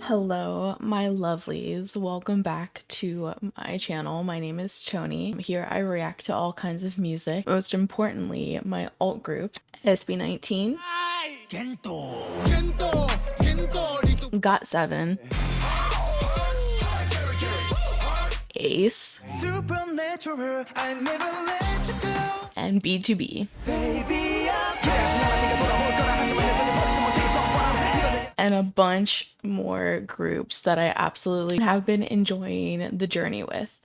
Hello, my lovelies. Welcome back to my channel. My name is Tony. Here I react to all kinds of music, most importantly, my alt groups, SB19, Got 7, Ace, and B2B. And a bunch more groups that I absolutely have been enjoying the journey with.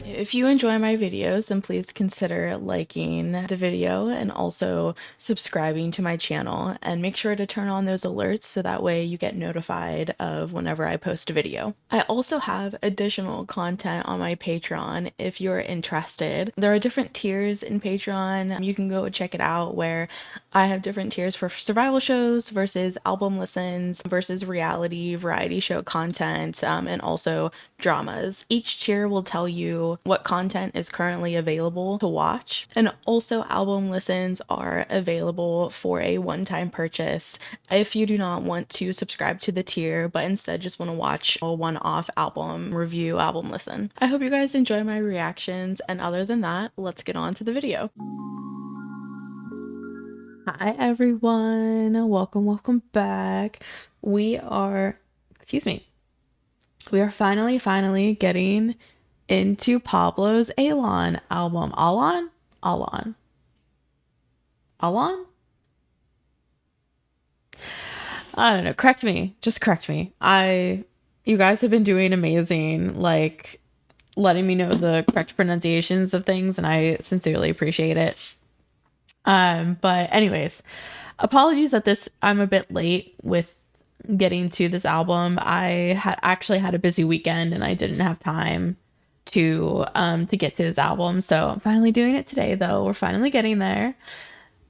If you enjoy my videos, then please consider liking the video and also subscribing to my channel, and make sure to turn on those alerts so that way you get notified of whenever I post a video. I also have additional content on my Patreon if you're interested. There are different tiers in Patreon. You can go check it out, where I have different tiers for survival shows versus album listens versus reality variety show content, and also dramas. Each tier will tell you what content is currently available to watch, and also album listens are available for a one-time purchase if you do not want to subscribe to the tier but instead just want to watch a one-off album review, album listen. I hope you guys enjoy my reactions, and other than that, let's get on to the video. Hi everyone, welcome back. We are finally getting into Pablo's Alon album. Alon? I don't know. Correct me. Just correct me. You guys have been doing amazing, like letting me know the correct pronunciations of things, and I sincerely appreciate it. But anyways, apologies that I'm a bit late with getting to this album. I actually had a busy weekend and I didn't have time to get to this album. So I'm finally doing it today though. We're finally getting there.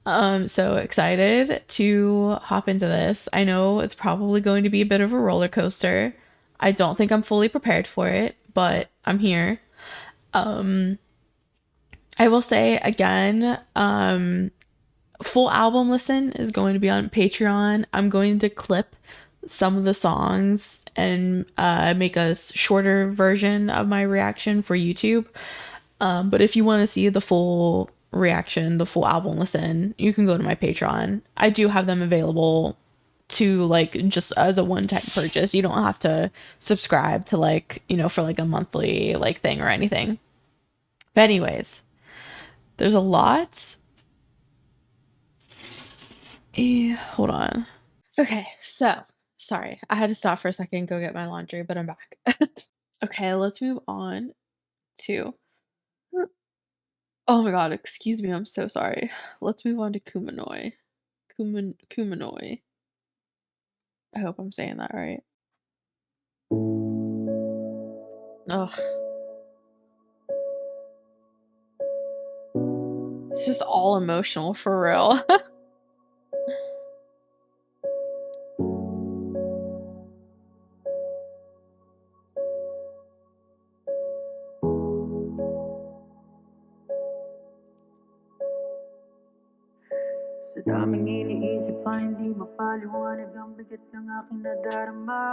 So excited to hop into this. I know it's probably going to be a bit of a roller coaster. I don't think I'm fully prepared for it, but I'm here. I will say again, full album listen is going to be on Patreon. I'm going to clip some of the songs and make a shorter version of my reaction for YouTube. But if you want to see the full reaction, the full album listen, you can go to my Patreon. I do have them available to like just as a one-time purchase. You don't have to subscribe to like, for like a monthly like thing or anything. But anyways, there's a lot. Hold on. Okay, so sorry, I had to stop for a second, go get my laundry, but I'm back. Okay, let's move on to, oh my god, excuse me, I'm so sorry. Let's move on to Kumunoy. Kumunoy. I hope I'm saying that right. Ugh. It's just all emotional for real. Sa daming iniisip pa hindi mapaliwanag ang bigat ng aking nadarama.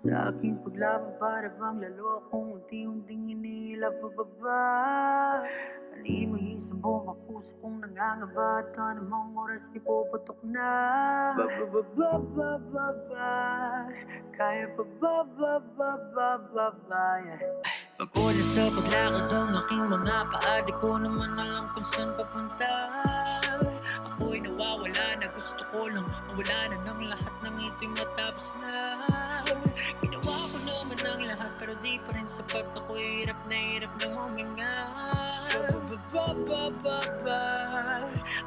Sa aking paglaban para bang lalo akong unti-unting inihilap pababa. Alimay sa buong puso kong nangangaba at anumang oras di puputok na. Ba-ba-ba-ba-ba-ba, kaya pa ba-ba-ba-ba-ba-ba. Pagod na sa paglakad ang aking mga paa, di ko naman alam kung saan papunta. Ako'y nawawala na, gusto ko lang mawala na ng lahat ng ito'y matapos na. Ginawa ko naman ang lahat pero di pa rin sapat. Ako'y hirap na huminga. Ba-ba-ba-ba-ba,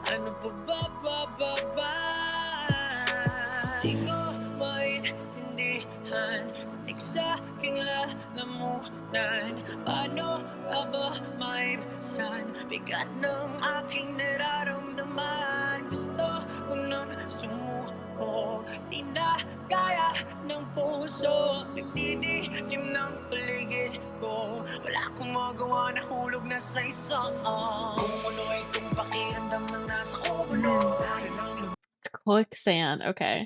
ano ba-ba-ba-ba-ba? Di ko maintindihan, tinig sa aking lalamunan. Paano nga ba maibsan bigat ng aking nararamdaman? Gusto ko nang sumuko, di na kaya ng puso. Nagdidilim ng paligid ko, wala akong magawa na hulog na sa isang Kumunoy kung pakiramdam ng nasa kumuno. Quicksand, okay.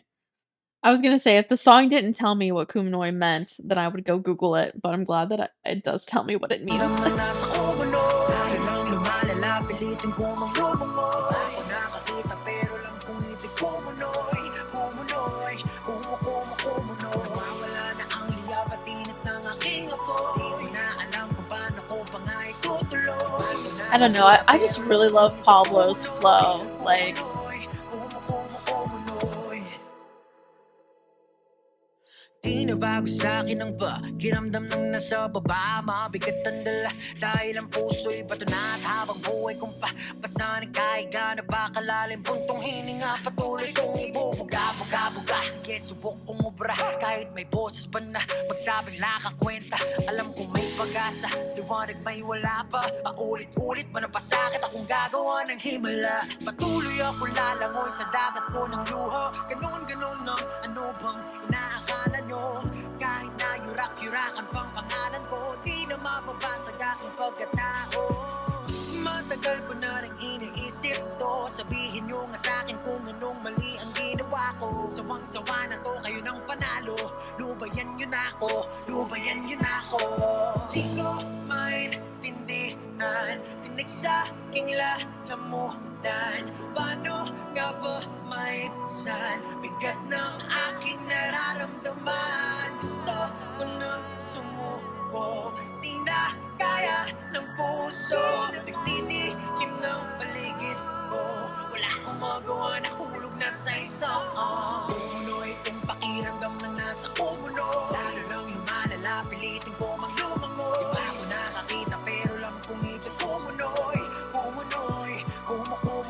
I was gonna say, if the song didn't tell me what Kumunoy meant, then I would go Google it, but I'm glad that it does tell me what it means. I don't know, I just really love Pablo's flow, like, di na bago sa'kin ang pakiramdam ng nasa baba. Mabigat ang dala dahil ang puso'y bato na. At habang buhay kong papasanin kahiga na bakalalim puntong hininga. Patuloy kong ibubuga-buga-buga. Sige, subok kong ubra kahit may boses pa na magsabing lakakwenta. Alam kong may pag-asa, liwanag may wala pa. Paulit-ulit man ang pasakit akong gagawa ng himala. Patuloy ako lalangoy sa dagat ko ng luho. Ganon-ganon ang ano bang inaakala nyo. Kahit na yurak-yurakan pang pangalan ko, di na mapapasag aking pagkatao. Matagal ko na rin iniisip to. Sabihin nyo nga sa'kin kung anong mali ang ginawa ko. Sawang-sawa na to, kayo ng panalo. Lubayan nyo na ako, lubayan nyo na ako. Di ko maintindihan, tinig sa aking lalamunan. Paano nga ba maisan bigat ng aking nararamdaman? Gusto ko nang sumuko, di na kaya ng puso. Nagtitilim ng paligid ko, wala akong magawa na hulog na sa isang Kumunoy itong pakiramdam ng nasa kumuno. Lalo nang lumalala, pilitin ko mang lumango. Di ba ako nakakita pero alam kong ito kumunoy. Kumunoy, kumunoy.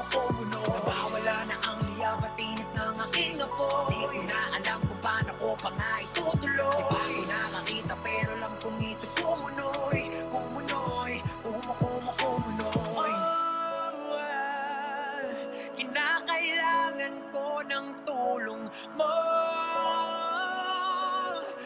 Nawawala na ang liyab at init ng aking apo. Di ko na alam kung paano ko pa nga itutuloy. Di ba ako nakakita pero alam kong ito kumunoy. Kumunoy, kumunoy. Kinakailangan ko ng tulong mo.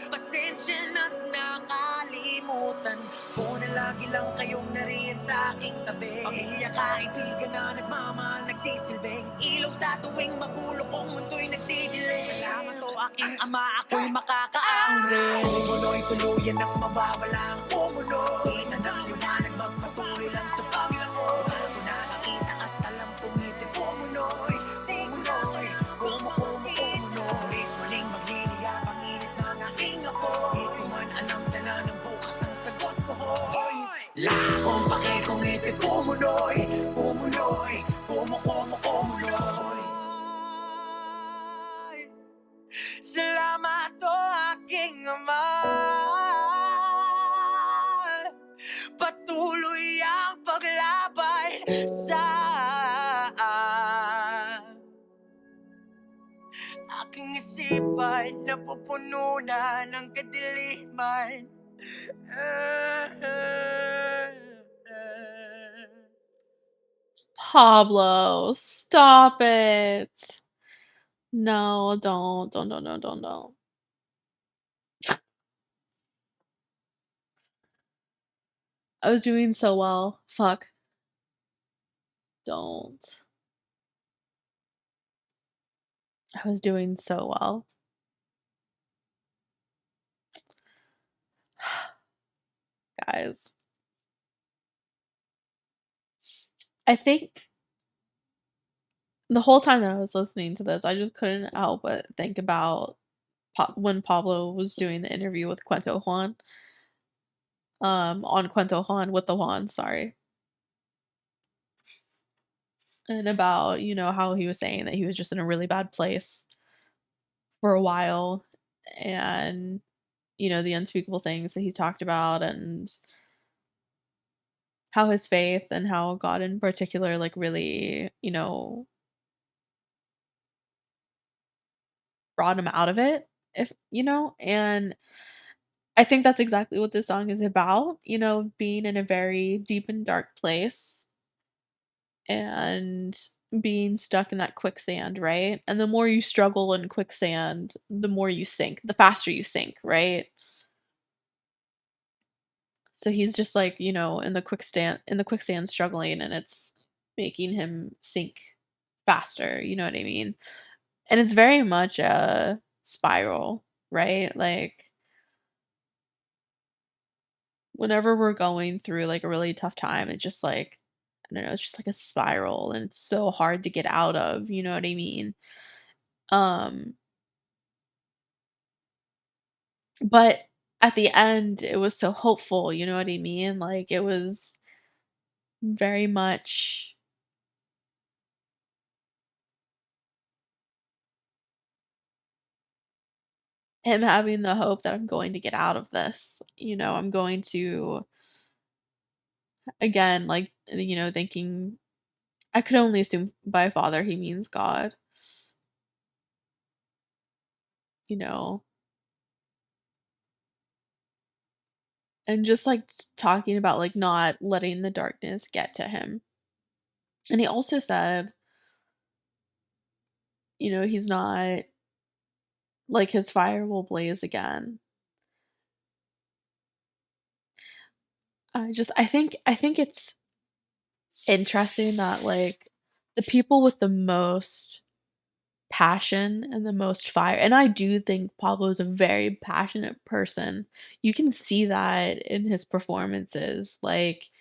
Pasensya na't nakalimutan ko na lagi lang kayong nariyan sa aking tabi. Pamilya kaibigan na nagmamahal, nagsisilbing ilaw sa tuwing magulo kong mundo'y nagdidilim. Salamat o aking ama, ako'y makakaangre. Kumunoy tuluyan ng mabawala ang kumunoy. Kita ng liwanag, magpatuloy lang sa paglango. Ako nakakita at alam kong ito kumunoy. Kumunoy, kumunoy. Muling magliliyap ang init ng aking ako. Di ko man alam dala ng bukas ang sagot ko. La akong pake kung ito kumunoy. Kumunoy, kumunoy. Salamat o aking ama. Patuloy ang paglabay sa aking isipan, napupuno na ng kadiliman. Pablo, stop it. No, don't. I was doing so well. Fuck. Don't. I was doing so well. Guys. I think the whole time that I was listening to this, I just couldn't help but think about when Pablo was doing the interview with Cuento Juan. On Cuento Juan with the Juan, sorry. And about, how he was saying that he was just in a really bad place for a while and, the unspeakable things that he talked about and how his faith and how God in particular, like, really, brought him out of it, and I think that's exactly what this song is about, being in a very deep and dark place and being stuck in that quicksand, right? And the more you struggle in quicksand, the more you sink, the faster you sink, right? So he's just like, in the quicksand struggling, and it's making him sink faster, you know what I mean? And it's very much a spiral, right? Like whenever we're going through like a really tough time, it's just like, I don't know, it's just like a spiral and it's so hard to get out of, you know what I mean? Um but at the end it was so hopeful, you know what I mean? Like it was very much him having the hope that I'm going to get out of this. I'm going to, again, like, thinking, I could only assume by father he means God, you know, and just like talking about like not letting the darkness get to him. And he also said, he's not like his fire will blaze again. I think it's interesting that like the people with the most passion and the most fire, and I do think Pablo is a very passionate person. You can see that in his performances. Like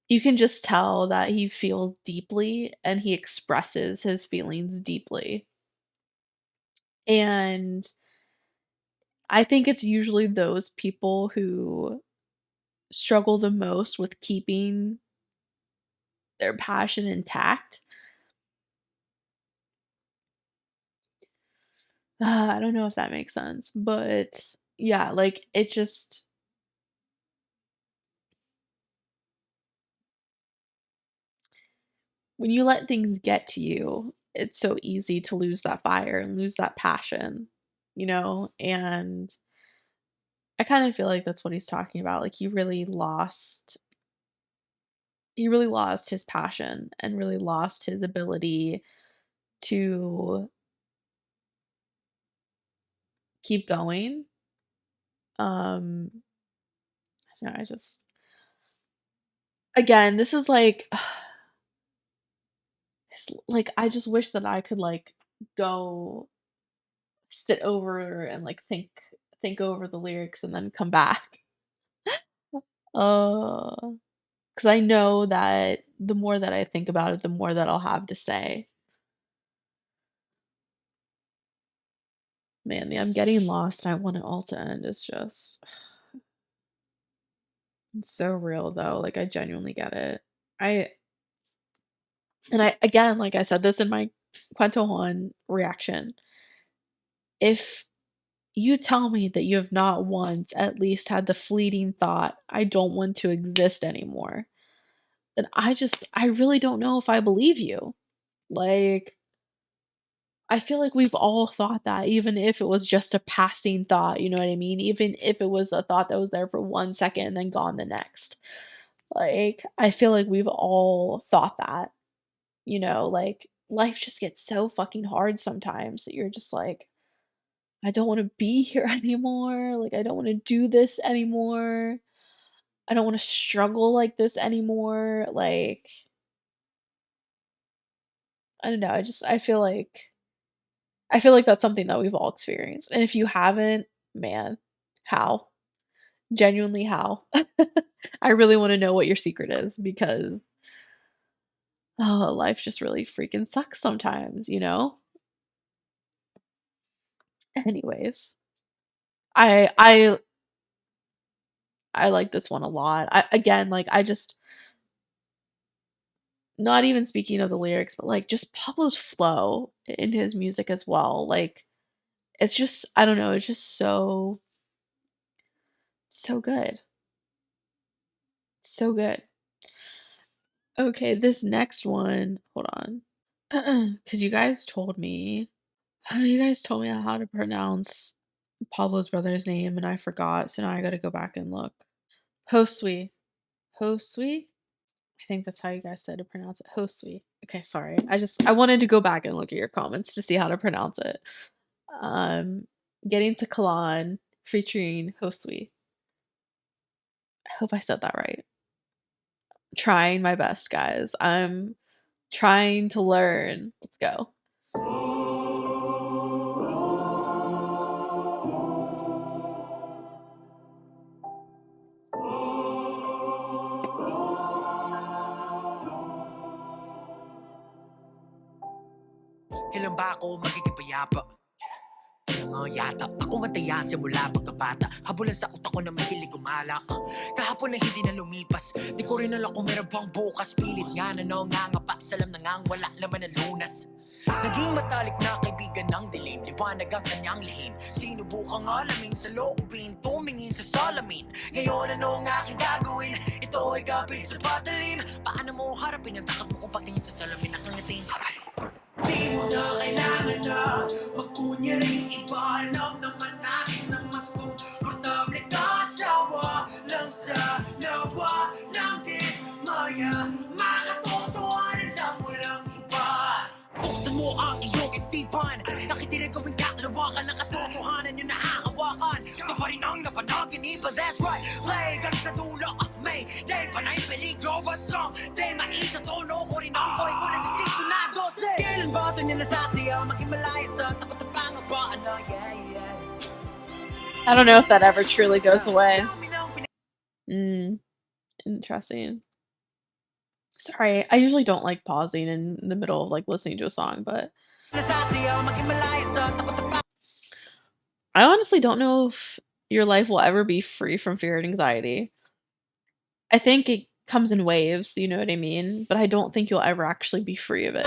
you can just tell that he feels deeply and he expresses his feelings deeply. And I think it's usually those people who struggle the most with keeping their passion intact. I don't know if that makes sense, but yeah, like it just, when you let things get to you, it's so easy to lose that fire and lose that passion, And I kind of feel like that's what he's talking about. Like he really lost his passion and really lost his ability to keep going. Um, I just, again, this is like, like I just wish that I could like go sit over and like think over the lyrics and then come back. Uh, because I know that the more that I think about it, the more that I'll have to say. Man, the I'm getting lost and I want it all to end is just, it's so real though. Like I genuinely get it. I and I again, like I said this in my Quento Juan reaction. If you tell me that you have not once at least had the fleeting thought, I don't want to exist anymore, then I really don't know if I believe you. Like I feel like we've all thought that, even if it was just a passing thought, you know what I mean? Even if it was a thought that was there for 1 second and then gone the next. Like, I feel like we've all thought that, like life just gets so fucking hard sometimes that you're just like, I don't want to be here anymore. Like, I don't want to do this anymore. I don't want to struggle like this anymore. Like, I don't know. I feel like that's something that we've all experienced. And if you haven't, man, how? Genuinely how? I really want to know what your secret is because oh, life just really freaking sucks sometimes. Anyways, I I I like this one a lot. I again, like I just, not even speaking of the lyrics, but like just Pablo's flow in his music as well. Like it's just, I don't know, it's just so good. So good. Okay, this next one, hold on. Cuz you guys told me how to pronounce Pablo's brother's name and I forgot, so now I got to go back and look. Josue. Josue? I think that's how you guys said to pronounce it. Josue. Okay, sorry. I wanted to go back and look at your comments to see how to pronounce it. Um Getting to Kalan featuring Josue. hope I said that right. Trying my best, guys. I'm trying to learn. Let's go. Kailan ba ako magiging payapa? Kailan yata ako mataya simula pagkabata. Habulan sa utak ko na mahilig gumala. Kahapon na hindi na lumipas, di ko rin alam kung meron pang bukas. Pilit nga na nangangapa, salam na ngang wala naman ang lunas. Naging matalik na kaibigan ng dilim, liwanag ang kanyang lihim. Sinubukang alamin sa loobin, tumingin sa salamin. Ngayon ano ang aking gagawin? Ito ay kapit sa patalim. Paano mo harapin ang takot mo kung pagtingin sa salamin na kangating kapal? Di mo na kailangan na magkunya rin iba. Alam naman natin na mas komportable ka. Sawa lang sa nawa ng dismaya. Makatotohanan lang walang iba. Buksan mo ang iyong isipan. Nakitirin gawing kalawakan ng katotohanan yung nahahawakan. Ito pa rin ang napanaginipan. That's right, play gang sa dulo. May day pa na'y peligro. But someday maitatono ko rin ang boy ko na disito na 12. Kailan ba ito niya nasasaya? Maging malaya sa takot na pangabaan na I don't know if that ever truly goes away. Interesting. Sorry, I usually don't like pausing in the middle of like listening to a song, but I honestly don't know if your life will ever be free from fear and anxiety. I think it comes in waves, you know what I mean? But I don't think you'll ever actually be free of it.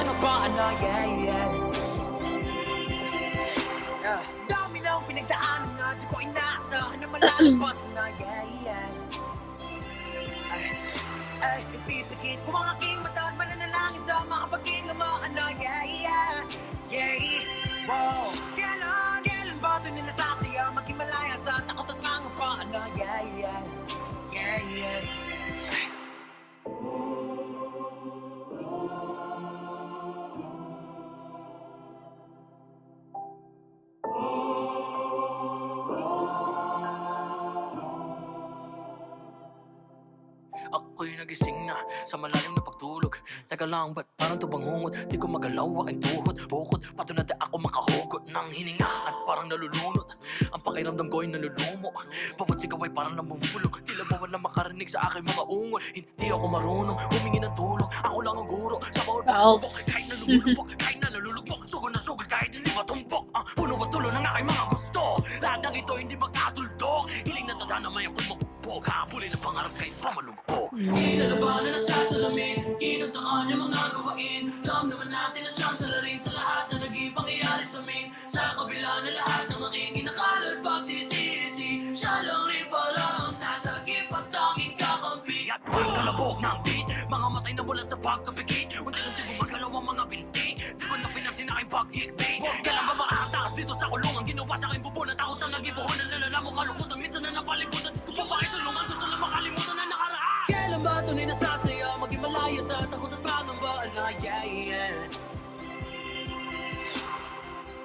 Ako'y nagising na sa malalim na pagtulog. Teka lang, ba't parang tubangungot? Di ko magalaw aking tuhod. Bukod, patunad ako makahugot ng hininga at parang nalulunod. Ang pakiramdam ko'y nalulumo. Bawat sigaw ay parang namumulog. Tila bawal na makarinig sa aking mga ungol. Hindi ako marunong humingi ng tulong. Ako lang ang guro sa bawat pagsubok. Kahit nalululubok, kahit nalululubok. Sugod na sugod kahit hindi matumbok. Puno at tulo ng aking mga gusto. Lahat ng ito hindi magkatuldok. Hiling na tadana may ako'y mapupok. Habulin ang pangarap kahit pamalumpok. Inalabanan na sa salamin, kinuntakan niya mga gawain. Alam naman natin na siyang salarin sa lahat na naging pangyayari sa amin. Sa kabila na lahat ng aking inakala at pagsisisi, siya lang rin pala ang sasagip at tanging kakampi. At pagkalabog ng beat, mga matay na mulat sa pagkapikit. Unti-unti gumagalaw ang mga binti, di ko na pinansin aking paghigpit. Kailan ba makataas dito sa kulungan? Ginawa sa aking bubunan, takot ang nagibuhan. Nalala mo kalukutan, minsan na napalibutan. Diyos ko pa pakitulungan, gusto lang makalimutan na nakaraan. Kailan ba ito nasasaya? Maging malaya sa takot at pangambaan na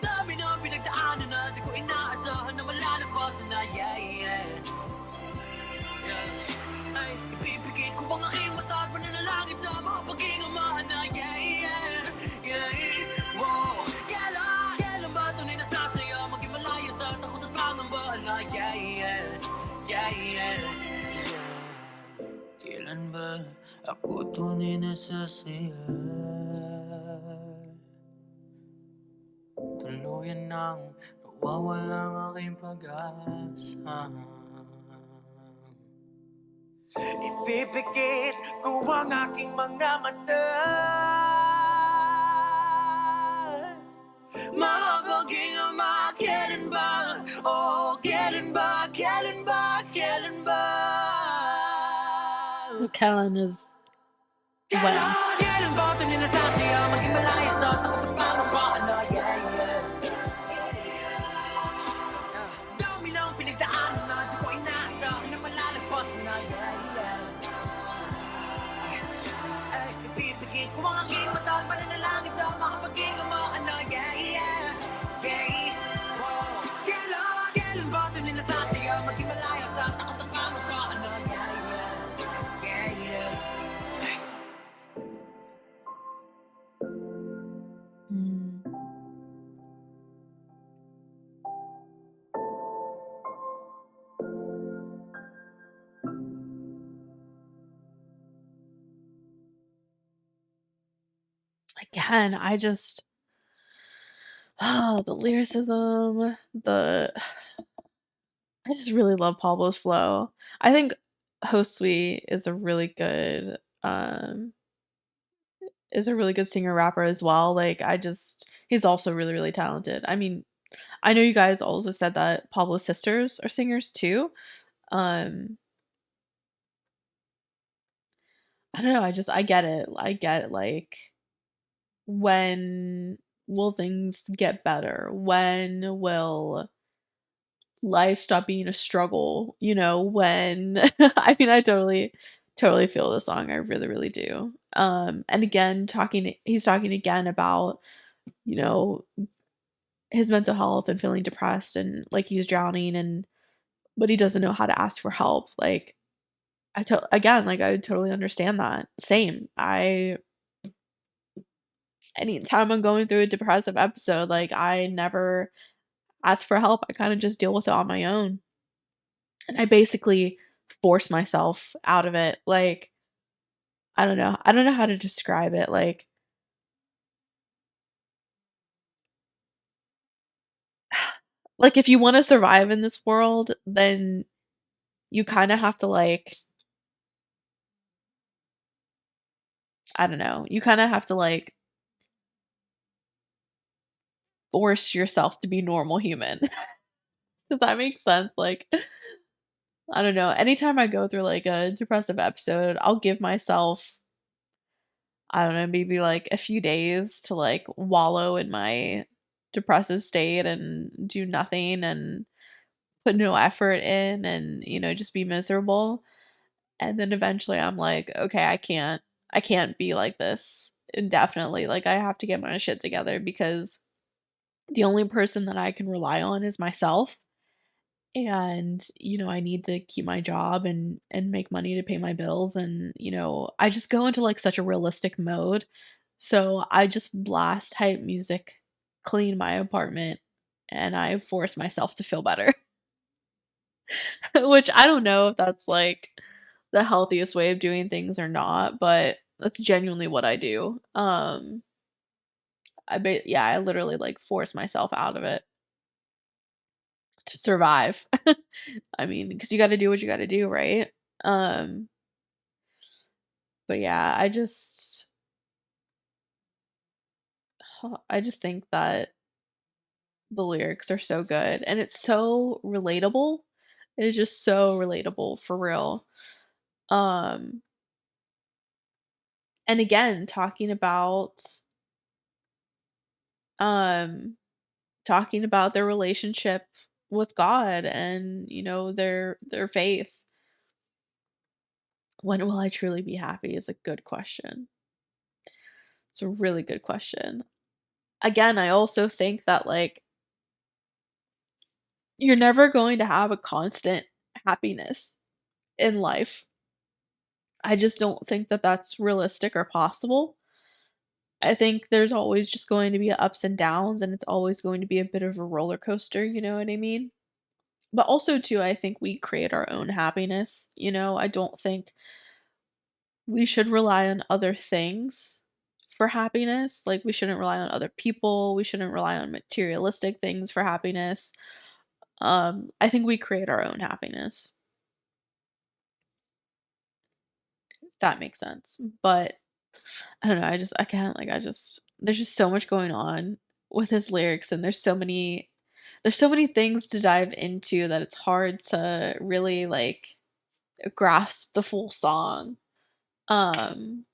Dami na pinagdaanan na di ko inaasahan na malalabasan na Ay, ipipigit ko ang aking mata at mananalangin sa mga pag-ingamaan na Wow, kailan ba ito nasasaya? Maging malaya sa takot at pangambaan na Kailan ba ako tunay nasasaya? Tuluyan nang nawawala ang aking pag-asa. Ipipikit ko ang aking mga mata. Mga pag-ingama, kailan ba? Oh, kailan ba? Kailan ba? Kailan ba? Kelan is when. Kailan ba ito nasasaya? Maging malaya sa takot at pangambaan na Dami ng pinagdaanan na di ko inaasahan na malalagpas na Ay, ipipigit ko ang aking mata at mananalangin sa mga pag-ingamaan na Kailan ba ito nasasaya? Maging malaya sa takot at pangambaan na again, I just the lyricism, the I just really love Pablo's flow. I think Josue is a really good singer rapper as well. Like I just he's also really really talented. I mean, I know you guys also said that Pablo's sisters are singers too. Um I don't know, I get it. I get like when will things get better? When will life stop being a struggle? You know, when I mean I totally feel the song. I really really do. And again he's talking again about, you know, his mental health and feeling depressed and like he's drowning and but he doesn't know how to ask for help. Like again, like I totally understand that. Same. I anytime I'm going through a depressive episode, like I never ask for help. I kind of just deal with it on my own. And I basically force myself out of it. Like I don't know. I don't know how to describe it. Like if you want to survive in this world, then you kind of have to like I don't know. You kind of have to like force yourself to be normal human. Does that make sense? Like I don't know. Anytime I go through like a depressive episode, I'll give myself I don't know, maybe like a few days to like wallow in my depressive state and do nothing and put no effort in and, you know, just be miserable. And then eventually I'm like, okay, I can't be like this indefinitely. Like I have to get my shit together because the only person that I can rely on is myself. And, you know, I need to keep my job and make money to pay my bills and, you know, I just go into like such a realistic mode. So I just blast hype music, clean my apartment, and I force myself to feel better. Which I don't know if that's like the healthiest way of doing things or not, but that's genuinely what I do. Yeah, I literally like force myself out of it to survive. I mean, because you got to do what you got to do, right? Um, but yeah, I just think that the lyrics are so good and it's so relatable. It's just so relatable for real. Um, and again, um talking about their relationship with God and, you know, their faith. When will I truly be happy is a good question. It's a really good question. Again, I also think that like you're never going to have a constant happiness in life. I just don't think that that's realistic or possible. I think there's always just going to be ups and downs and it's always going to be a bit of a roller coaster, you know what I mean? But also too, I think we create our own happiness, you know? I don't think we should rely on other things for happiness. Like we shouldn't rely on other people, we shouldn't rely on materialistic things for happiness. I think we create our own happiness. If that makes sense. But I don't know, I can't like I just there's just so much going on with his lyrics and there's so many things to dive into that it's hard to really like grasp the full song. Um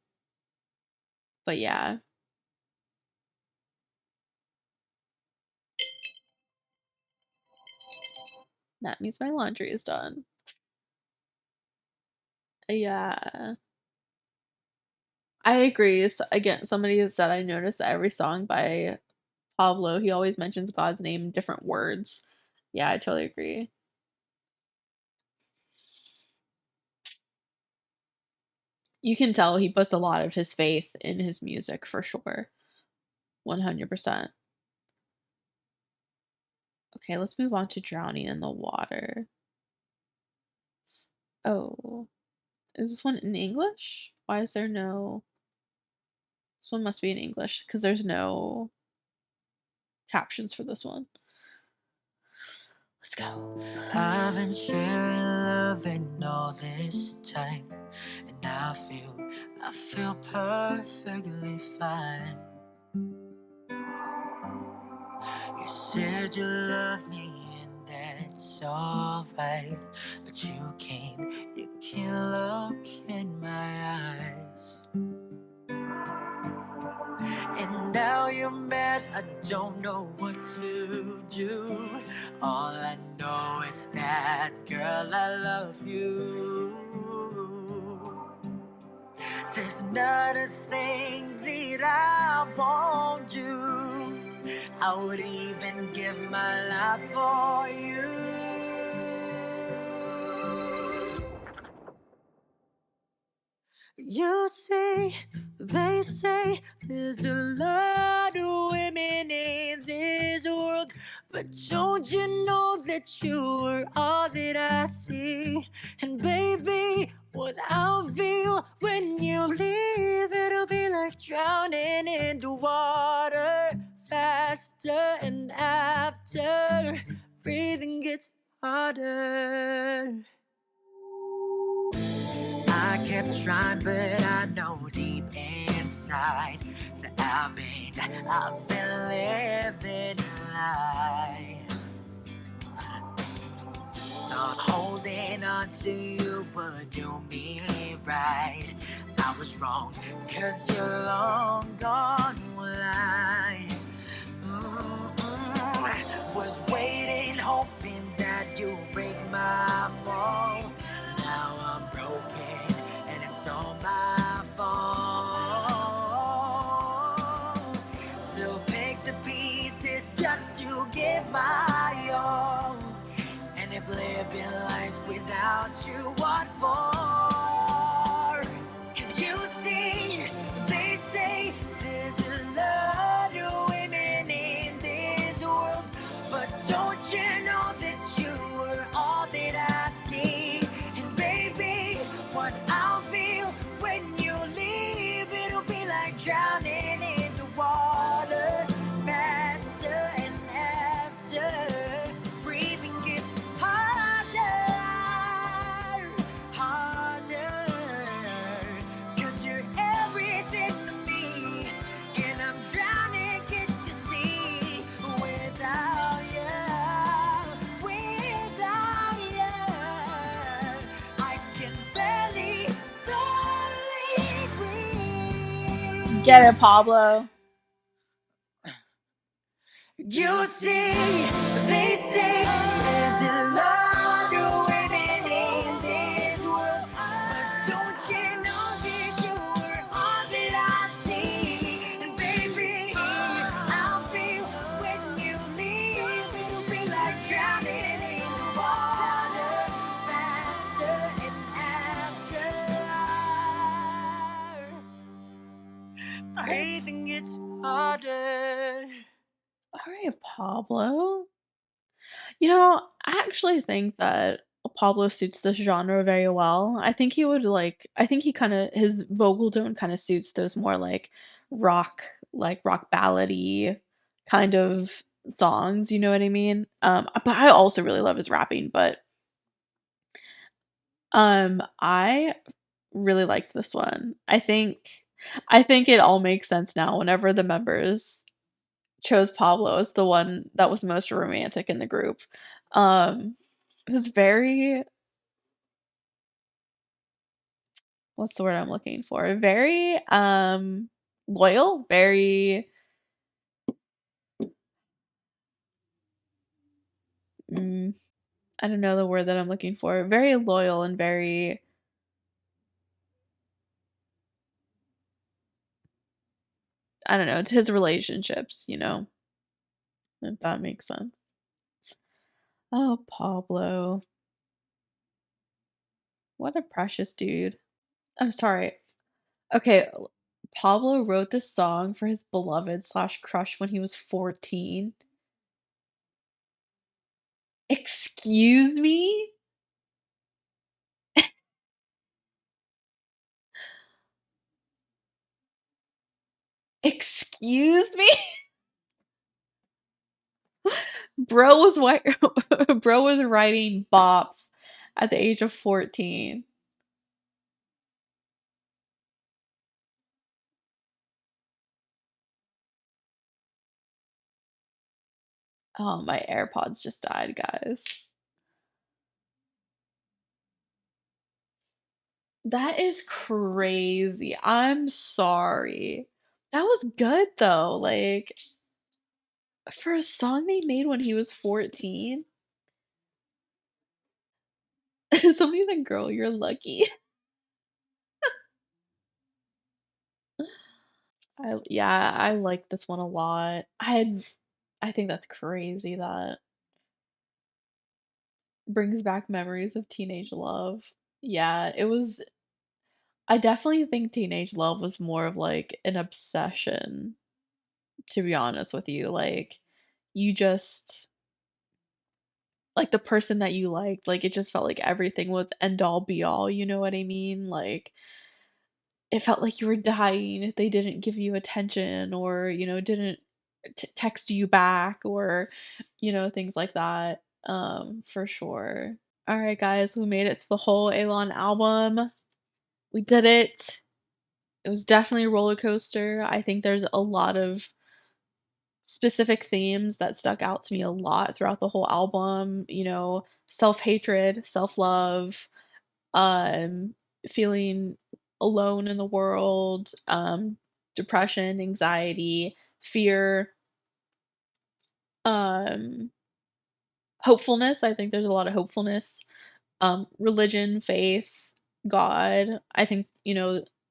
but yeah, that means my laundry is done. Yeah. I agree. Again, somebody has said I noticed that every song by Pablo, he always mentions God's name in different words. Yeah, I totally agree. You can tell he puts a lot of his faith in his music for sure. 100%. Okay, let's move on to Drowning in the Water. Oh, is this one in English? Why is there no? This one must be in English because there's no captions for this one. Let's go. I've been sharing love and all this time, and I feel perfectly fine. You said you love me and that's alright, but you can't look in my eyes. And now you're mad, I don't know what to do. All I know is that, girl, I love you. There's not a thing that I won't do. I would even give my life for you. You say, they say, there's a lot of women in this world, but don't you know that you are all that I see? And baby, what I feel when you leave, it'll be like drowning in the water, faster and after, breathing gets harder. I kept trying, but I know deep inside that I've been living a lie. Thought holding on to you would do me right. I was wrong, 'cause you're long gone, will I? Was waiting, hoping that you break my fall. Now I'm broken, and it's all my fault. Still pick the pieces just to give my all. And if living life without you, what for? 'Cause you see, they say there's a lot of women in this world, but don't you know that you are all that I see? And baby, what I'll feel when you leave, it'll be like drowning in the water, faster and after, breathing gets harder, harder. 'Cause you're everything to me, and I'm drowning, get to see. Without you, I can barely breathe. Get it, Pablo. You see, they say there's a lot of women in this world, but don't you know that you are all that I see? And baby, I'll feel when you leave, it'll be like drowning in the water, faster and after, breathing gets harder. All right, Pablo. I actually think that Pablo suits this genre very well. I think he would I think he kind of his vocal tone kind of suits those more rock, rock ballady kind of songs, you know what I mean? But I also really love his rapping, but I really liked this one. I think it all makes sense now whenever the members chose Pablo as the one that was most romantic in the group. Um, it was very what's the word I'm looking for? Very loyal, very mm, I don't know the word that I'm looking for. Very loyal and very I don't know, to his relationships, if that makes sense. Oh, Pablo. What a precious dude. I'm sorry. Okay, Pablo wrote this song for his beloved slash crush when he was 14. Excuse me? Excuse me? Bro was white bro was writing bops at the age of 14. Oh, my AirPods just died, guys. That is crazy. I'm sorry. That was good though. Like for a song they made when he was 14. Somebody like, girl, you're lucky. Yeah, I like this one a lot. I think that's crazy that brings back memories of teenage love. Yeah, it was I definitely think teenage love was more of like an obsession, to be honest with you. Like you just like the person that you liked, like it just felt like everything was end all be all, you know what I mean? Like it felt like you were dying if they didn't give you attention or, didn't text you back or, things like that. For sure. All right, guys, we made it to the whole Elon album. We did it. It was definitely a roller coaster. I think there's a lot of specific themes that stuck out to me a lot throughout the whole album, self-hatred, self-love, um, feeling alone in the world, depression, anxiety, fear, um, hopefulness. I think there's a lot of hopefulness, religion, faith, God. I think,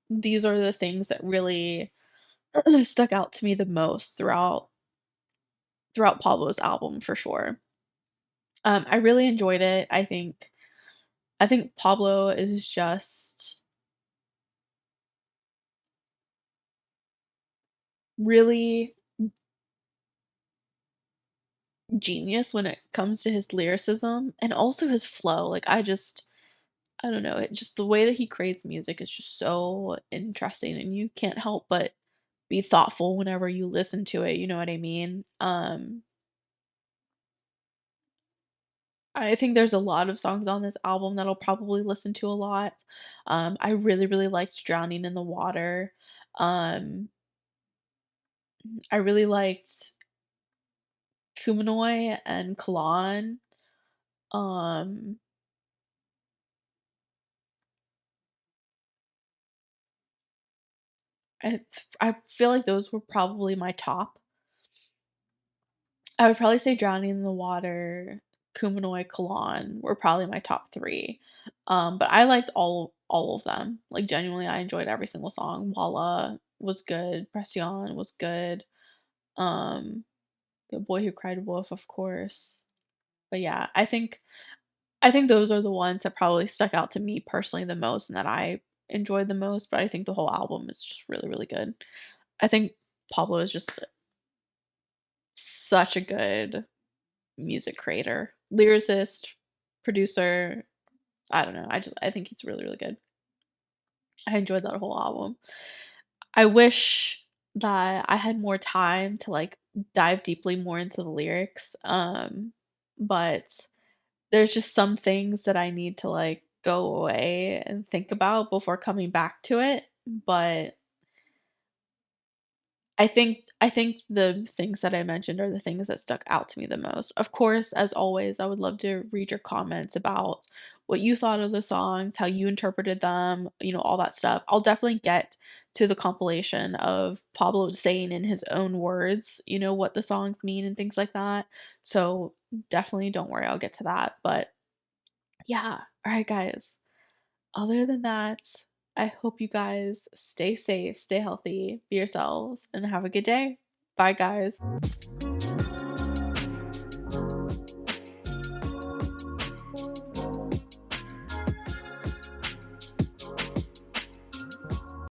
these are the things that really stuck out to me the most throughout Pablo's album for sure. I really enjoyed it. I think Pablo is just really genius when it comes to his lyricism and also his flow. Like I don't know, it just the way that he creates music is just so interesting and you can't help but be thoughtful whenever you listen to it, you know what I mean? I think there's a lot of songs on this album that I'll probably listen to a lot. I really, really liked Drowning in the Water. Um, I really liked Kumunoy and Kelan. Um, I I feel like those were probably my top. I would probably say Drowning in the Water, Kumunoy, Kelan were probably my top 3. But I liked all of them. Like, genuinely, I enjoyed every single song. Walla was good, Pression was good, um, The Boy Who Cried Wolf, of course. But yeah, I think those are the ones that probably stuck out to me personally the most and that I enjoyed the most, but I think the whole album is just really, really good. I think Pablo is just such a good music creator, lyricist, producer. I don't know. I think he's really, really good. I enjoyed that whole album. I wish that I had more time to like dive deeply more into the lyrics. But there's just some things that I need to like go away and think about before coming back to it. But I think the things that I mentioned are the things that stuck out to me the most. Of course, as always, I would love to read your comments about what you thought of the songs, how you interpreted them, all that stuff. I'll definitely get to the compilation of Pablo saying in his own words, what the songs mean and things like that. So definitely don't worry, I'll get to that. But yeah, all right, guys. Other than that, I hope you guys stay safe, stay healthy, be yourselves, and have a good day. Bye, guys.